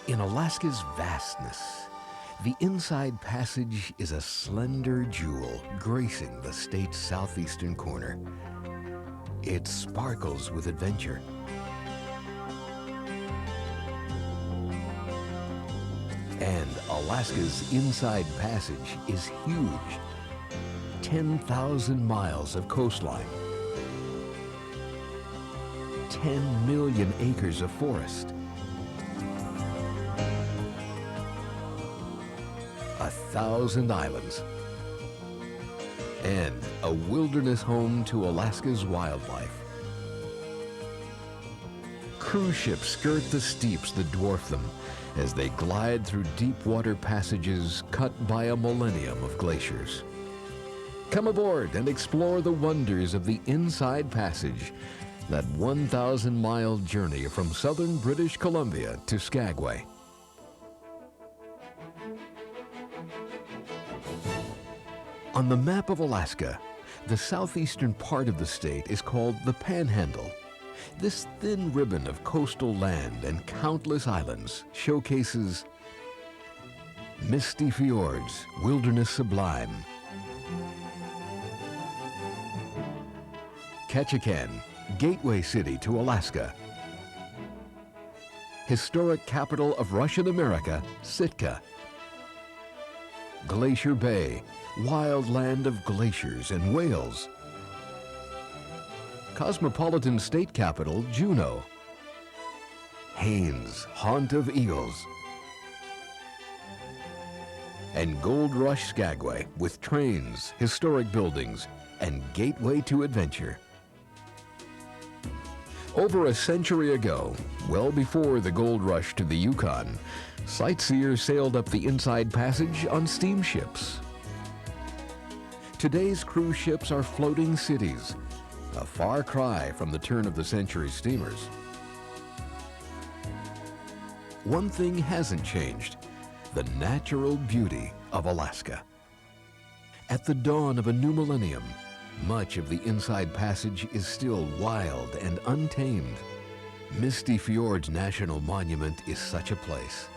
In Alaska's vastness, the Inside Passage is a slender jewel gracing the state's southeastern corner. It sparkles with adventure. And Alaska's Inside Passage is huge. 10,000 miles of coastline. 10 million acres of forest. 1,000 islands. And a wilderness home to Alaska's wildlife. Cruise ships skirt the steeps that dwarf them as they glide through deep water passages cut by a millennium of glaciers. Come aboard and explore the wonders of the Inside Passage, that 1,000-mile journey from southern British Columbia to Skagway. On the map of Alaska, the southeastern part of the state is called the Panhandle. This thin ribbon of coastal land and countless islands showcases misty fjords, wilderness sublime, Ketchikan, gateway city to Alaska, historic capital of Russian America, Sitka, Glacier Bay, wild land of glaciers and whales, cosmopolitan state capital, Juneau, Haines, haunt of eagles, and Gold Rush Skagway with trains, historic buildings, and gateway to adventure. Over a century ago, well before the gold rush to the Yukon, sightseers sailed up the Inside Passage on steamships. Today's cruise ships are floating cities, a far cry from the turn-of-the-century steamers. One thing hasn't changed: the natural beauty of Alaska. At the dawn of a new millennium, much of the Inside Passage is still wild and untamed. Misty Fjords National Monument is such a place.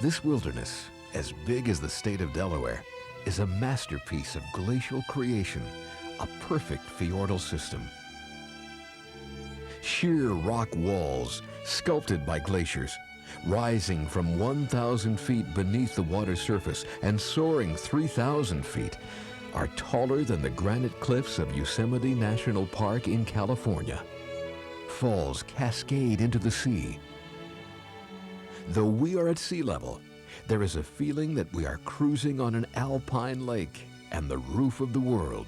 This wilderness, as big as the state of Delaware, is a masterpiece of glacial creation, a perfect fjordal system. Sheer rock walls, sculpted by glaciers, rising from 1,000 feet beneath the water surface and soaring 3,000 feet, are taller than the granite cliffs of Yosemite National Park in California. Falls cascade into the sea. Though we are at sea level, there is a feeling that we are cruising on an alpine lake and the roof of the world.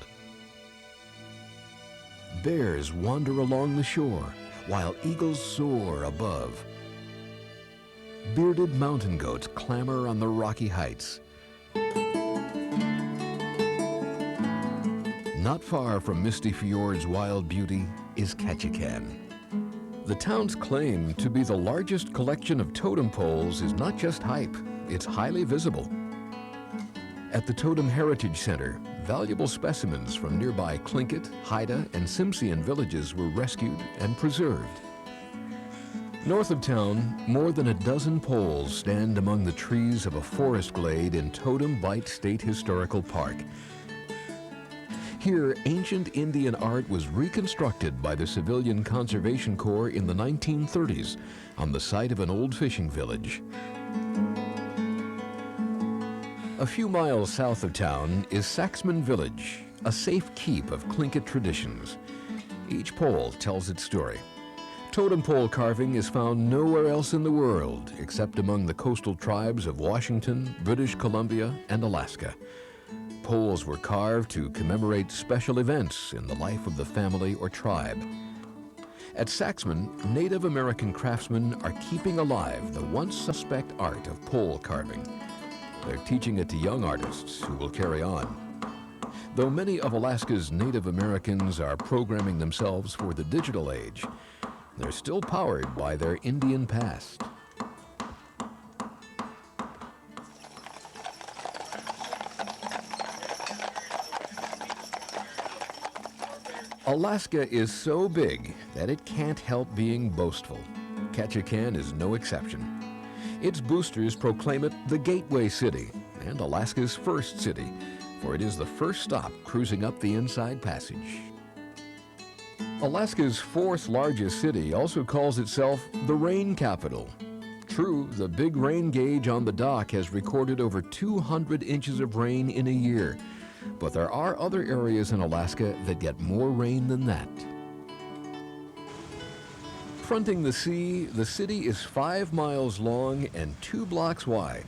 Bears wander along the shore while eagles soar above. Bearded mountain goats clamber on the rocky heights. Not far from Misty Fjord's wild beauty is Ketchikan. The town's claim to be the largest collection of totem poles is not just hype, it's highly visible. At the Totem Heritage Center, valuable specimens from nearby Tlingit, Haida, and Tsimshian villages were rescued and preserved. North of town, more than a dozen poles stand among the trees of a forest glade in Totem Bight State Historical Park. Here, ancient Indian art was reconstructed by the Civilian Conservation Corps in the 1930s on the site of an old fishing village. A few miles south of town is Saxman Village, a safe keep of Tlingit traditions. Each pole tells its story. Totem pole carving is found nowhere else in the world except among the coastal tribes of Washington, British Columbia, and Alaska. Poles were carved to commemorate special events in the life of the family or tribe. At Saxman, Native American craftsmen are keeping alive the once suspect art of pole carving. They're teaching it to young artists who will carry on. Though many of Alaska's Native Americans are programming themselves for the digital age, they're still powered by their Indian past. Alaska is so big that it can't help being boastful. Ketchikan is no exception. Its boosters proclaim it the Gateway City and Alaska's first city, for it is the first stop cruising up the Inside Passage. Alaska's fourth largest city also calls itself the rain capital. True, the big rain gauge on the dock has recorded over 200 inches of rain in a year, but there are other areas in Alaska that get more rain than that. Fronting the sea, the city is 5 miles long and 2 blocks wide.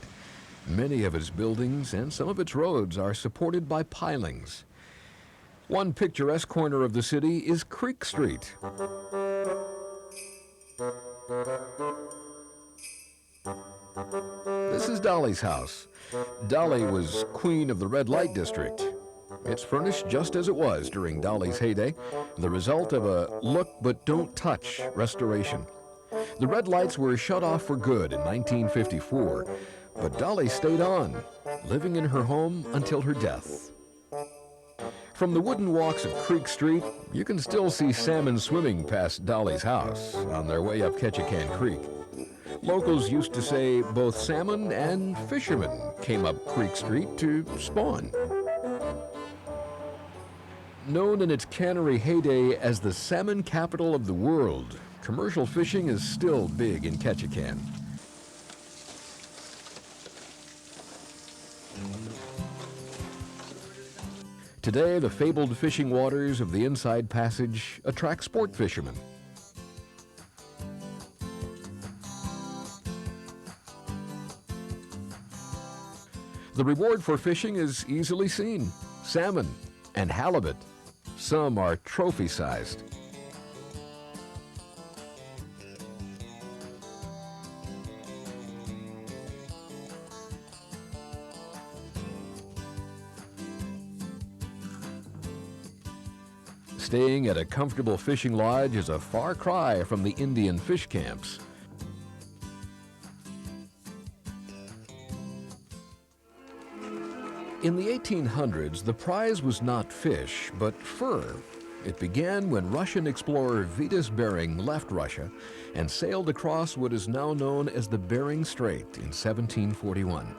Many of its buildings and some of its roads are supported by pilings. One picturesque corner of the city is Creek Street. This is Dolly's house. Dolly was queen of the red light district. It's furnished just as it was during Dolly's heyday, the result of a look but don't touch restoration. The red lights were shut off for good in 1954, but Dolly stayed on, living in her home until her death. From the wooden walks of Creek Street, you can still see salmon swimming past Dolly's house on their way up Ketchikan Creek. Locals used to say both salmon and fishermen came up Creek Street to spawn. Known in its cannery heyday as the salmon capital of the world, commercial fishing is still big in Ketchikan. Today, the fabled fishing waters of the Inside Passage attract sport fishermen. The reward for fishing is easily seen: salmon and halibut. Some are trophy-sized. Staying at a comfortable fishing lodge is a far cry from the Indian fish camps. In the 1800s, the prize was not fish, but fur. It began when Russian explorer Vitus Bering left Russia and sailed across what is now known as the Bering Strait in 1741.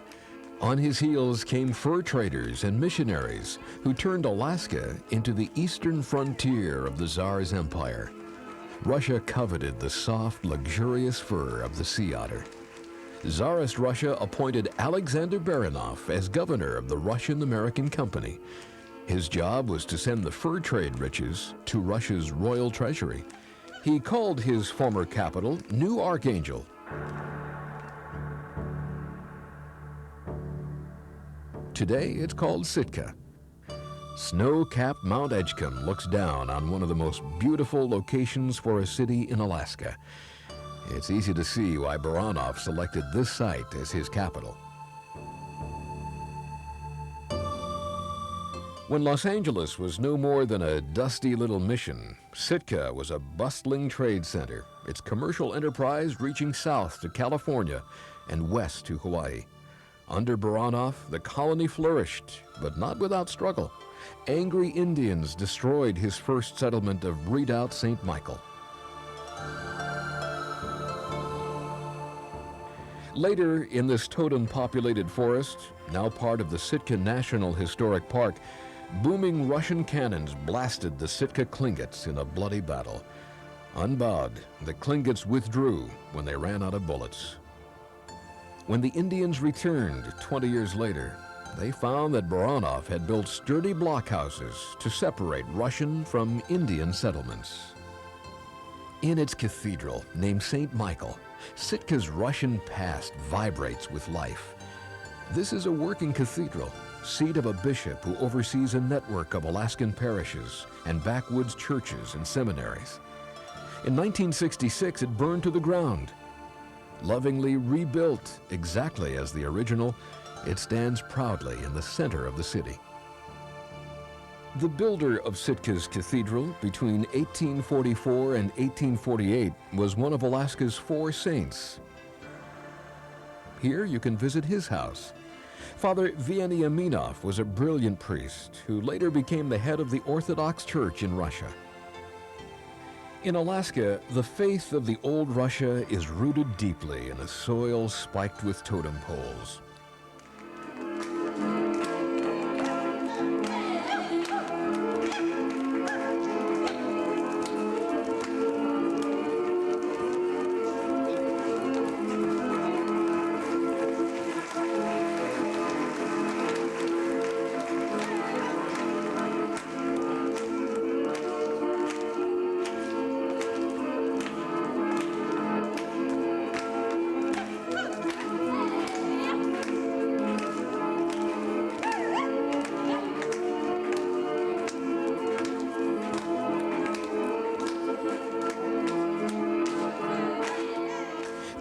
On his heels came fur traders and missionaries who turned Alaska into the eastern frontier of the Tsar's empire. Russia coveted the soft, luxurious fur of the sea otter. Tsarist Russia appointed Alexander Baranov as governor of the Russian-American Company. His job was to send the fur trade riches to Russia's royal treasury. He called his former capital New Archangel. Today, it's called Sitka. Snow-capped Mount Edgecombe looks down on one of the most beautiful locations for a city in Alaska. It's easy to see why Baranov selected this site as his capital. When Los Angeles was no more than a dusty little mission, Sitka was a bustling trade center, its commercial enterprise reaching south to California and west to Hawaii. Under Baranov, the colony flourished, but not without struggle. Angry Indians destroyed his first settlement of Redoubt St. Michael. Later, in this totem-populated forest, now part of the Sitka National Historic Park, booming Russian cannons blasted the Sitka Tlingits in a bloody battle. Unbowed, the Tlingits withdrew when they ran out of bullets. When the Indians returned 20 years later, they found that Baranov had built sturdy blockhouses to separate Russian from Indian settlements. In its cathedral, named St. Michael, Sitka's Russian past vibrates with life. This is a working cathedral, seat of a bishop who oversees a network of Alaskan parishes and backwoods churches and seminaries. In 1966, it burned to the ground. Lovingly rebuilt exactly as the original, it stands proudly in the center of the city. The builder of Sitka's cathedral between 1844 and 1848 was one of Alaska's 4 saints. Here you can visit his house. Father Veniaminov was a brilliant priest who later became the head of the Orthodox Church in Russia. In Alaska, the faith of the old Russia is rooted deeply in a soil spiked with totem poles.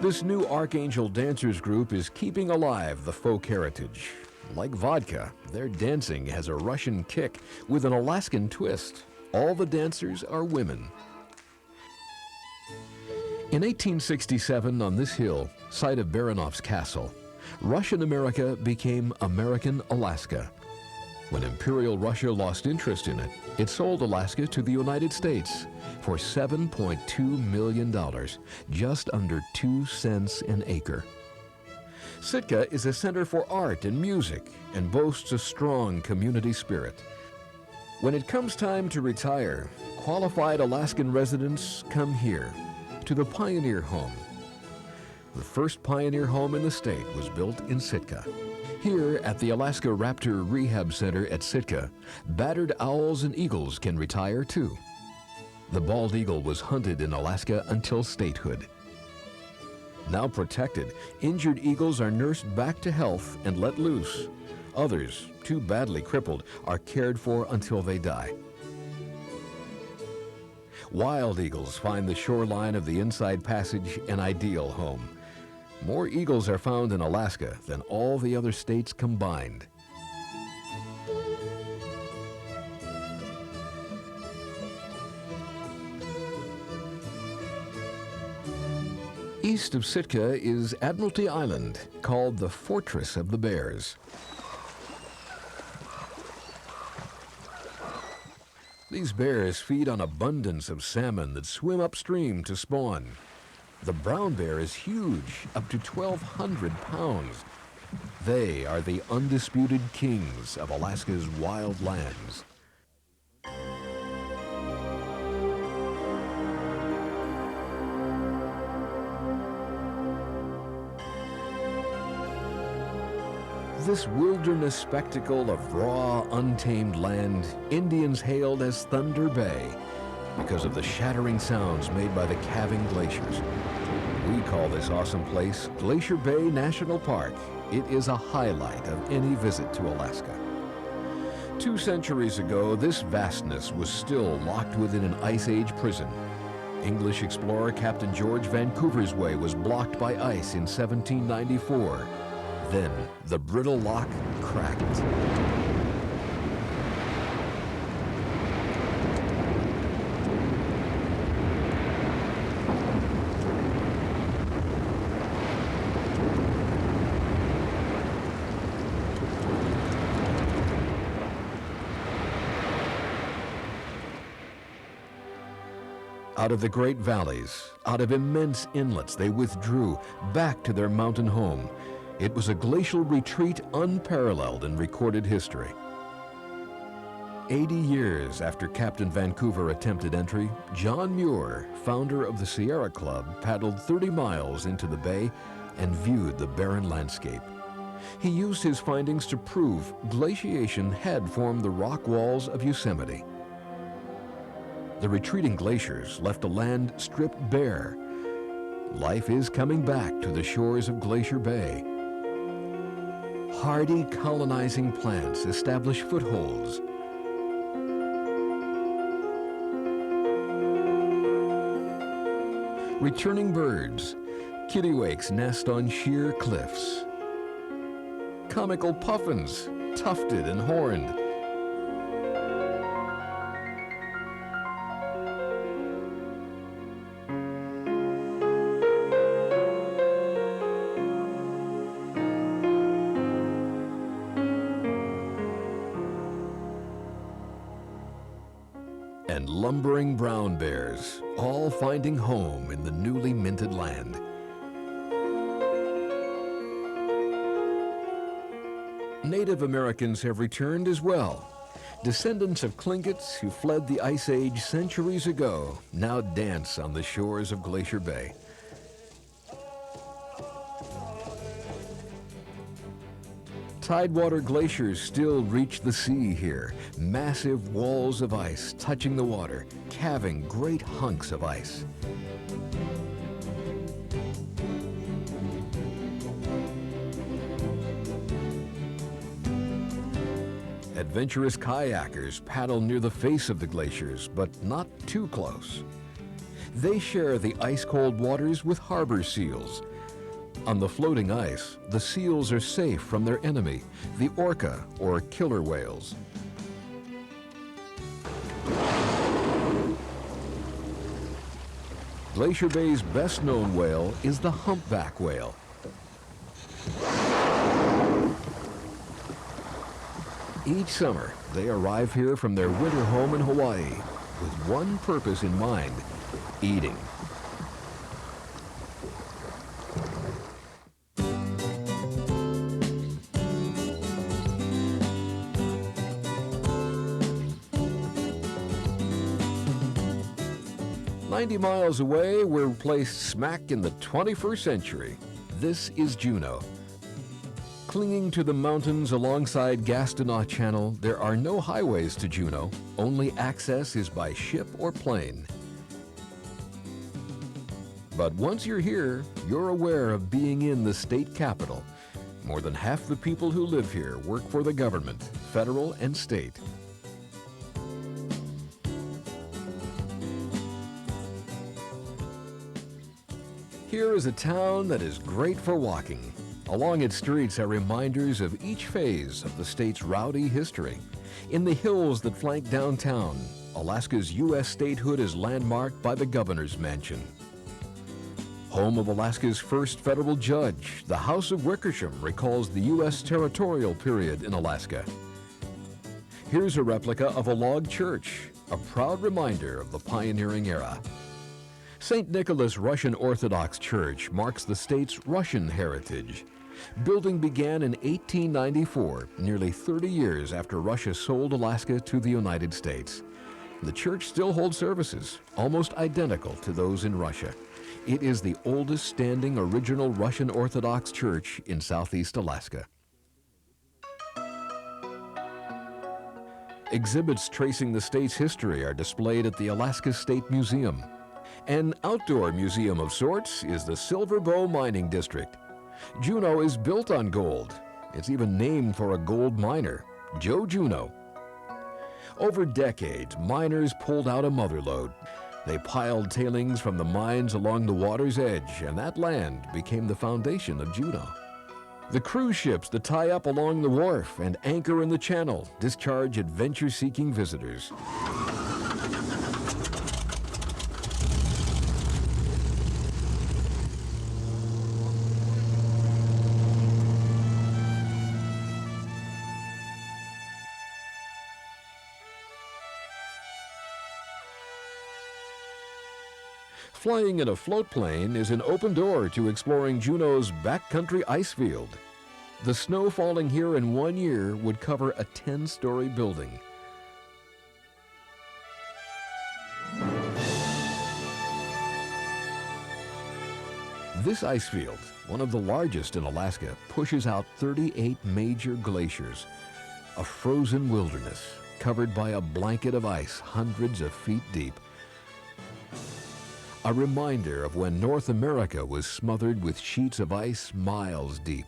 This new Archangel Dancers group is keeping alive the folk heritage. Like vodka, their dancing has a Russian kick with an Alaskan twist. All the dancers are women. In 1867, on this hill, site of Baranov's castle, Russian America became American Alaska. When Imperial Russia lost interest in it, it sold Alaska to the United States for $7.2 million, just under 2 cents an acre. Sitka is a center for art and music and boasts a strong community spirit. When it comes time to retire, qualified Alaskan residents come here to the Pioneer Home. The first Pioneer home in the state was built in Sitka. Here at the Alaska Raptor Rehab Center at Sitka, battered owls and eagles can retire too. The bald eagle was hunted in Alaska until statehood. Now protected, injured eagles are nursed back to health and let loose. Others, too badly crippled, are cared for until they die. Wild eagles find the shoreline of the Inside Passage an ideal home. More eagles are found in Alaska than all the other states combined. East of Sitka is Admiralty Island, called the Fortress of the Bears. These bears feed on abundance of salmon that swim upstream to spawn. The brown bear is huge, up to 1,200 pounds. They are the undisputed kings of Alaska's wild lands. This wilderness spectacle of raw, untamed land, Indians hailed as Thunder Bay because of the shattering sounds made by the calving glaciers. We call this awesome place Glacier Bay National Park. It is a highlight of any visit to Alaska. 2 centuries ago, this vastness was still locked within an Ice Age prison. English explorer Captain George Vancouver's way was blocked by ice in 1794. Then the brittle lock cracked. Out of the great valleys, out of immense inlets, they withdrew back to their mountain home. It was a glacial retreat unparalleled in recorded history. 80 years after Captain Vancouver attempted entry, John Muir, founder of the Sierra Club, paddled 30 miles into the bay and viewed the barren landscape. He used his findings to prove glaciation had formed the rock walls of Yosemite. The retreating glaciers left a land stripped bare. Life is coming back to the shores of Glacier Bay. Hardy colonizing plants establish footholds. Returning birds, kittiwakes nest on sheer cliffs. Comical puffins, tufted and horned. And and lumbering brown bears, all finding home in the newly minted land. Native Americans have returned as well. Descendants of Tlinkits who fled the Ice Age centuries ago now dance on the shores of Glacier Bay. Tidewater glaciers still reach the sea here, massive walls of ice touching the water, calving great hunks of ice. Adventurous kayakers paddle near the face of the glaciers, but not too close. They share the ice-cold waters with harbor seals. On the floating ice, the seals are safe from their enemy, the orca, or killer whales. Glacier Bay's best-known whale is the humpback whale. Each summer, they arrive here from their winter home in Hawaii with one purpose in mind: eating. "90 miles away, we're placed smack in the 21st century. This is Juneau. Clinging to the mountains alongside Gastineau Channel, there are no highways to Juneau. Only access is by ship or plane. But once you're here, you're aware of being in the state capital. More than half the people who live here work for the government, federal and state. Here is a town that is great for walking. Along its streets are reminders of each phase of the state's rowdy history. In the hills that flank downtown, Alaska's U.S. statehood is landmarked by the governor's mansion. Home of Alaska's first federal judge, the House of Wickersham recalls the U.S. territorial period in Alaska. Here's a replica of a log church, a proud reminder of the pioneering era. St. Nicholas Russian Orthodox Church marks the state's Russian heritage. Building began in 1894, nearly 30 years after Russia sold Alaska to the United States. The church still holds services, almost identical to those in Russia. It is the oldest standing original Russian Orthodox church in southeast Alaska. Exhibits tracing the state's history are displayed at the Alaska State Museum. An outdoor museum of sorts is the Silver Bow Mining District. Juneau is built on gold. It's even named for a gold miner, Joe Juneau. Over decades, miners pulled out a motherlode. They piled tailings from the mines along the water's edge, and that land became the foundation of Juneau. The cruise ships that tie up along the wharf and anchor in the channel discharge adventure-seeking visitors. Flying in a float plane is an open door to exploring Juneau's backcountry ice field. The snow falling here in 1 year would cover a 10-story building. This ice field, one of the largest in Alaska, pushes out 38 major glaciers, a frozen wilderness covered by a blanket of ice hundreds of feet deep. A reminder of when North America was smothered with sheets of ice miles deep.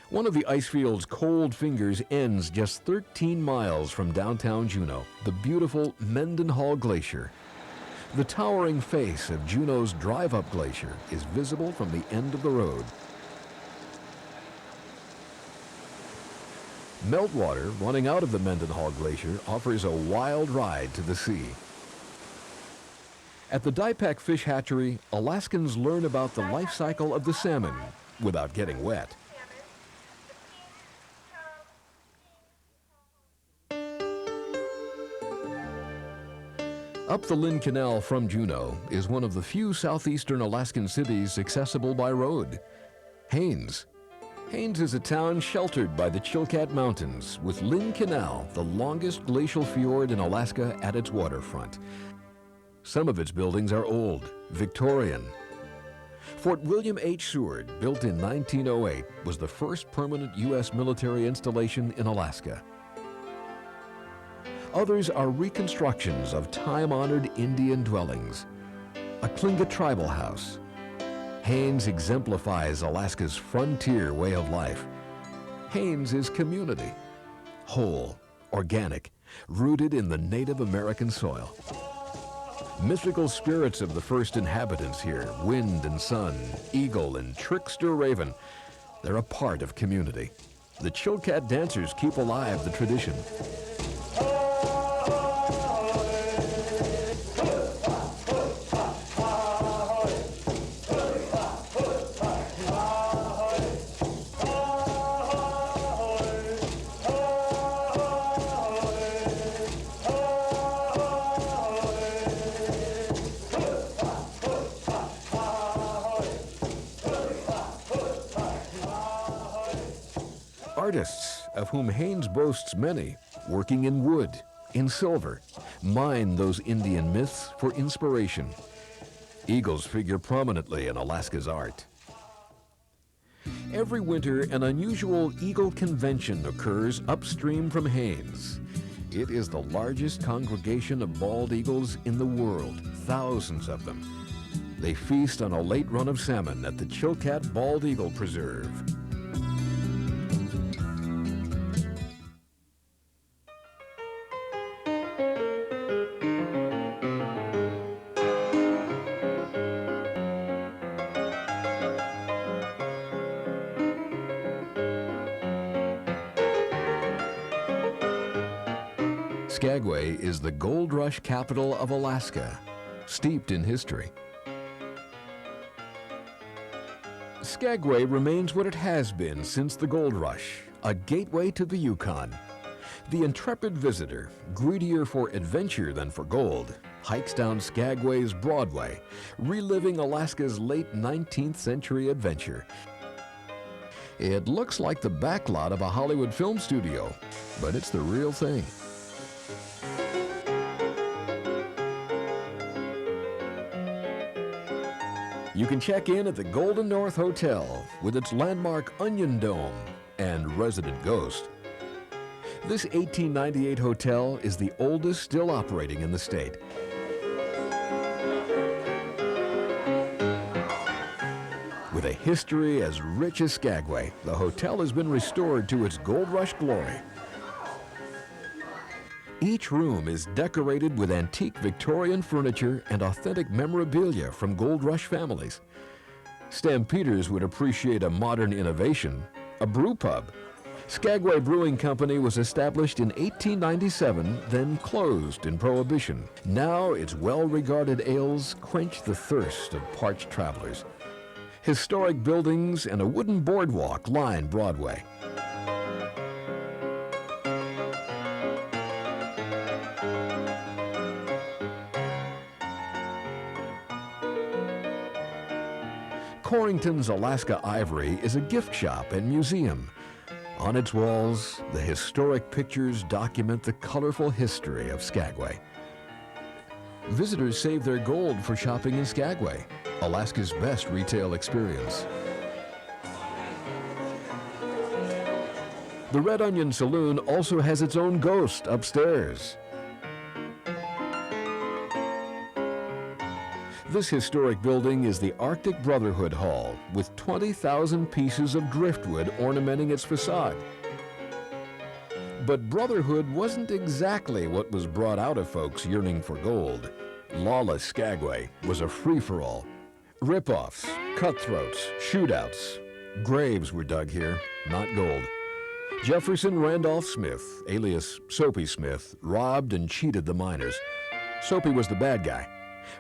One of the ice field's cold fingers ends just 13 miles from downtown Juneau, the beautiful Mendenhall Glacier. The towering face of Juneau's drive-up glacier is visible from the end of the road. Meltwater running out of the Mendenhall Glacier offers a wild ride to the sea. At the Dipek Fish Hatchery, Alaskans learn about the life cycle of the salmon without getting wet. Up the Lynn Canal from Juneau is one of the few southeastern Alaskan cities accessible by road. Haines. Haines is a town sheltered by the Chilkat Mountains, with Lynn Canal, the longest glacial fjord in Alaska, at its waterfront. Some of its buildings are old, Victorian. Fort William H. Seward, built in 1908, was the first permanent U.S. military installation in Alaska. Others are reconstructions of time-honored Indian dwellings. A Tlingit tribal house. Haines exemplifies Alaska's frontier way of life. Haines is community. Whole, organic, rooted in the Native American soil. Mythical spirits of the first inhabitants here, wind and sun, eagle and trickster raven, they're a part of community. The Chilkat dancers keep alive the tradition. Artists, of whom Haines boasts many, working in wood, in silver, mine those Indian myths for inspiration. Eagles figure prominently in Alaska's art. Every winter, an unusual eagle convention occurs upstream from Haines. It is the largest congregation of bald eagles in the world, thousands of them. They feast on a late run of salmon at the Chilkat Bald Eagle Preserve. Skagway is the gold rush capital of Alaska, steeped in history. Skagway remains what it has been since the gold rush, a gateway to the Yukon. The intrepid visitor, greedier for adventure than for gold, hikes down Skagway's Broadway, reliving Alaska's late 19th century adventure. It looks like the backlot of a Hollywood film studio, but it's the real thing. You can check in at the Golden North Hotel with its landmark Onion Dome and resident ghost. This 1898 hotel is the oldest still operating in the state. With a history as rich as Skagway, the hotel has been restored to its gold rush glory. Each room is decorated with antique Victorian furniture and authentic memorabilia from gold rush families. Stampeders would appreciate a modern innovation, a brew pub. Skagway Brewing Company was established in 1897, then closed in Prohibition. Now its well-regarded ales quench the thirst of parched travelers. Historic buildings and a wooden boardwalk line Broadway. Corrington's Alaska Ivory is a gift shop and museum. On its walls, the historic pictures document the colorful history of Skagway. Visitors save their gold for shopping in Skagway, Alaska's best retail experience. The Red Onion Saloon also has its own ghost upstairs. This historic building is the Arctic Brotherhood Hall, with 20,000 pieces of driftwood ornamenting its facade. But brotherhood wasn't exactly what was brought out of folks yearning for gold. Lawless Skagway was a free-for-all. Rip-offs, cutthroats, shootouts. Graves were dug here, not gold. Jefferson Randolph Smith, alias Soapy Smith, robbed and cheated the miners. Soapy was the bad guy.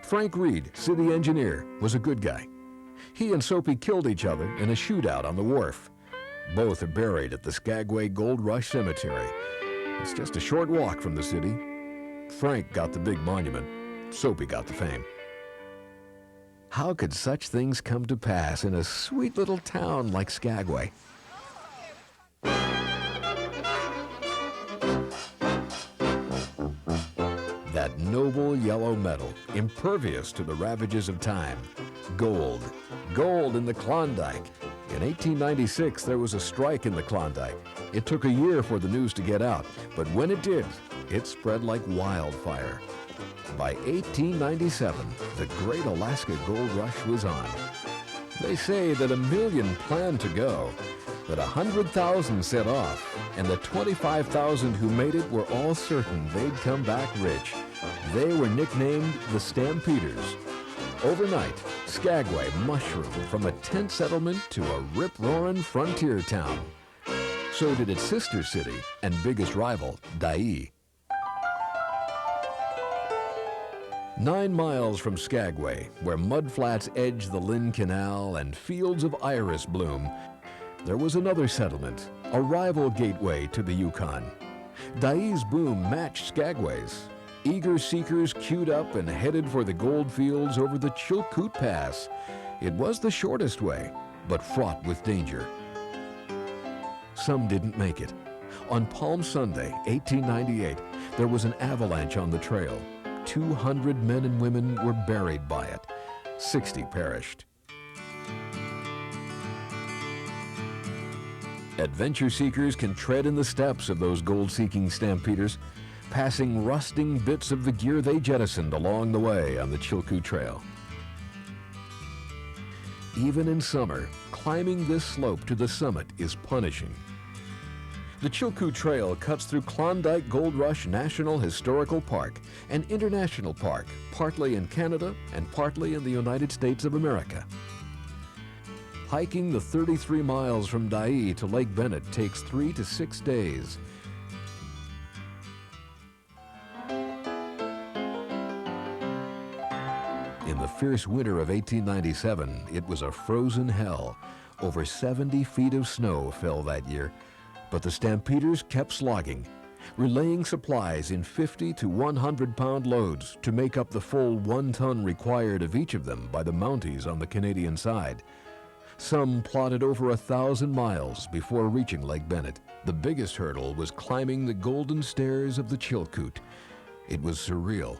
Frank Reed, city engineer, was a good guy. He and Soapy killed each other in a shootout on the wharf. Both are buried at the Skagway Gold Rush Cemetery. It's just a short walk from the city. Frank got the big monument. Soapy got the fame. How could such things come to pass in a sweet little town like Skagway? That noble yellow metal, impervious to the ravages of time. Gold. Gold in the Klondike. In 1896, there was a strike in the Klondike. It took a year for the news to get out, but when it did, it spread like wildfire. By 1897, the Great Alaska Gold Rush was on. They say that 1 million planned to go, that 100,000 set off, and the 25,000 who made it were all certain they'd come back rich. They were nicknamed the Stampeders. Overnight, Skagway mushroomed from a tent settlement to a rip-roaring frontier town. So did its sister city and biggest rival, Dyea. 9 miles from Skagway, where mudflats edge the Lynn Canal and fields of iris bloom, there was another settlement, a rival gateway to the Yukon. Dyea's boom matched Skagway's. Eager seekers queued up and headed for the gold fields over the Chilkoot Pass. It was the shortest way, but fraught with danger. Some didn't make it. On Palm Sunday, 1898, there was an avalanche on the trail. 200 men and women were buried by it. 60 perished. Adventure seekers can tread in the steps of those gold-seeking stampeders, passing rusting bits of the gear they jettisoned along the way on the Chilkoot Trail. Even in summer, climbing this slope to the summit is punishing. The Chilkoot Trail cuts through Klondike Gold Rush National Historical Park, an international park, partly in Canada and partly in the United States of America. Hiking the 33 miles from Dyea to Lake Bennett takes 3 to 6 days. In the fierce winter of 1897, it was a frozen hell. Over 70 feet of snow fell that year, but the stampeders kept slogging, relaying supplies in 50 to 100-pound loads to make up the full 1 ton required of each of them by the Mounties on the Canadian side. Some plodded over 1,000 miles before reaching Lake Bennett. The biggest hurdle was climbing the golden stairs of the Chilkoot. It was surreal.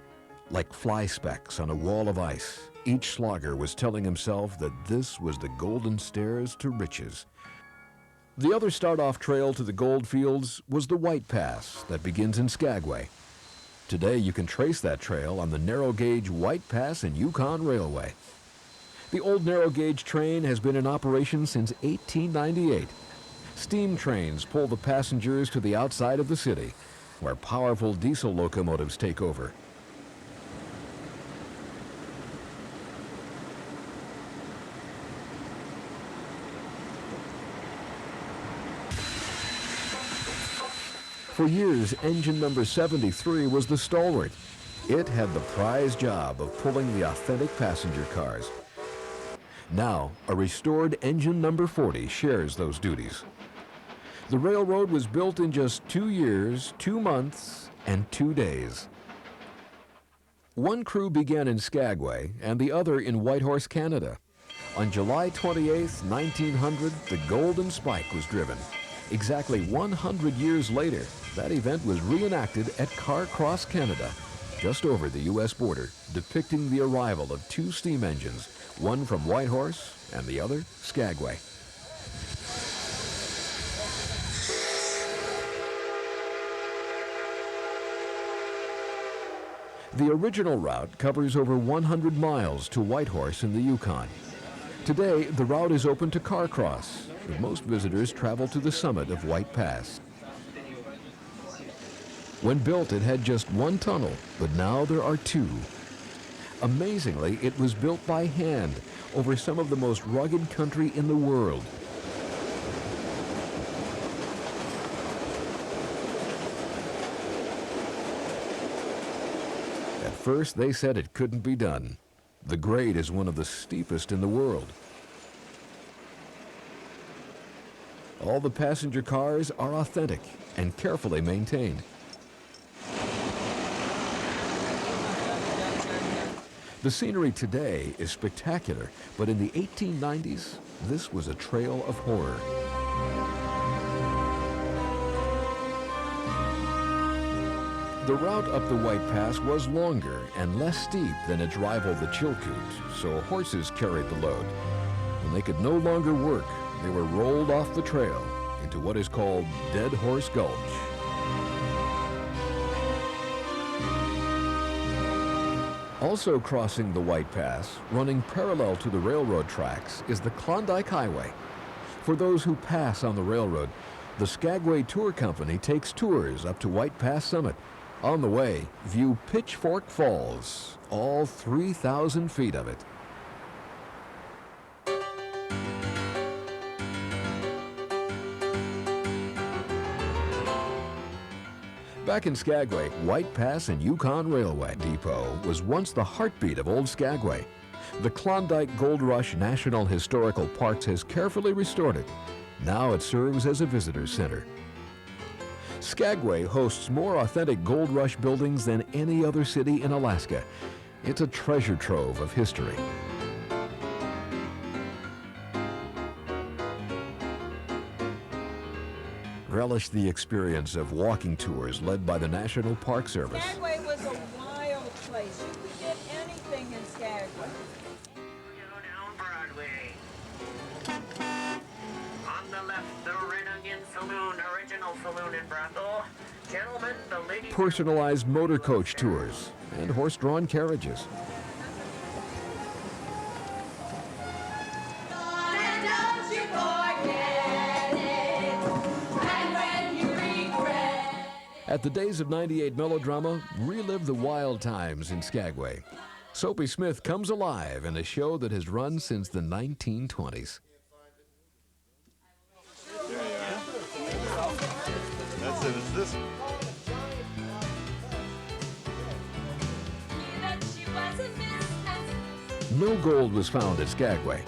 Like fly specks on a wall of ice, each slogger was telling himself that this was the golden stairs to riches. The other start-off trail to the gold fields was the White Pass that begins in Skagway. Today you can trace that trail on the narrow-gauge White Pass and Yukon Railway. The old narrow-gauge train has been in operation since 1898. Steam trains pull the passengers to the outside of the city, where powerful diesel locomotives take over. For years, engine number 73 was the stalwart. It had the prize job of pulling the authentic passenger cars. Now, a restored engine number 40 shares those duties. The railroad was built in just 2 years, 2 months, and 2 days. One crew began in Skagway and the other in Whitehorse, Canada. On July 28, 1900, the Golden Spike was driven. Exactly 100 years later, that event was reenacted at Carcross, Canada, just over the U.S. border, depicting the arrival of 2 steam engines, one from Whitehorse and the other Skagway. The original route covers over 100 miles to Whitehorse in the Yukon. Today, the route is open to Carcross, but most visitors travel to the summit of White Pass. When built, it had just 1 tunnel, but now there are 2. Amazingly, it was built by hand over some of the most rugged country in the world. At first, they said it couldn't be done. The grade is one of the steepest in the world. All the passenger cars are authentic and carefully maintained. The scenery today is spectacular, but in the 1890s, this was a trail of horror. The route up the White Pass was longer and less steep than its rival, the Chilkoot, so horses carried the load. When they could no longer work, they were rolled off the trail into what is called Dead Horse Gulch. Also crossing the White Pass, running parallel to the railroad tracks, is the Klondike Highway. For those who pass on the railroad, the Skagway Tour Company takes tours up to White Pass summit. On the way, view Pitchfork Falls, all 3,000 feet of it. Back in Skagway, White Pass and Yukon Railway Depot was once the heartbeat of Old Skagway. The Klondike Gold Rush National Historical Parks has carefully restored it. Now it serves as a visitor center. Skagway hosts more authentic Gold Rush buildings than any other city in Alaska. It's a treasure trove of history. Relish the experience of walking tours led by the National Park Service. Skagway was a wild place. You could get anything in Skagway. Down Broadway. On the left, the Red Onion Saloon, original saloon and brothel. Gentlemen, the lady... Personalized motor coach tours and horse-drawn carriages. At the Days of '98 melodrama, relive the wild times in Skagway. Soapy Smith comes alive in a show that has run since the 1920s. That's it, it's this. No gold was found at Skagway,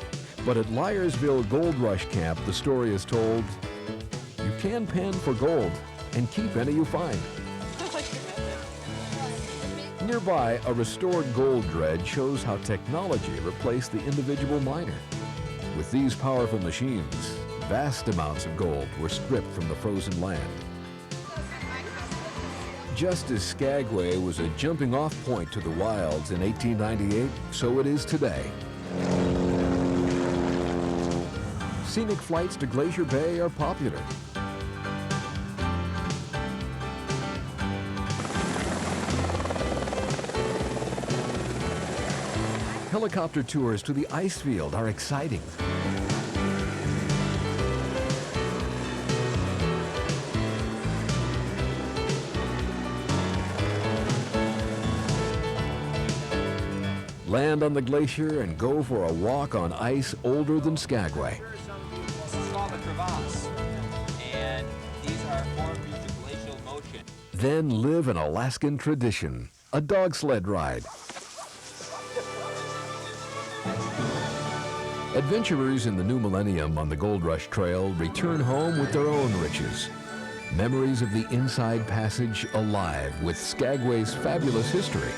but at Lyersville Gold Rush Camp, the story is told, you can pan for gold and keep any you find. Nearby, a restored gold dredge shows how technology replaced the individual miner. With these powerful machines, vast amounts of gold were stripped from the frozen land. Just as Skagway was a jumping-off point to the wilds in 1898, so it is today. Scenic flights to Glacier Bay are popular. Helicopter tours to the ice field are exciting. Land on the glacier and go for a walk on ice older than Skagway. This is called the crevasse, and these are formed due to glacial motion. Then live an Alaskan tradition, a dog sled ride. Adventurers in the new millennium on the Gold Rush Trail return home with their own riches. Memories of the Inside Passage alive with Skagway's fabulous history.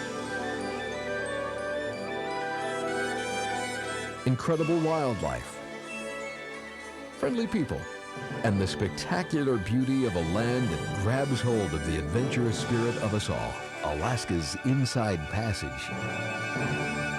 Incredible wildlife, friendly people, and the spectacular beauty of a land that grabs hold of the adventurous spirit of us all. Alaska's Inside Passage.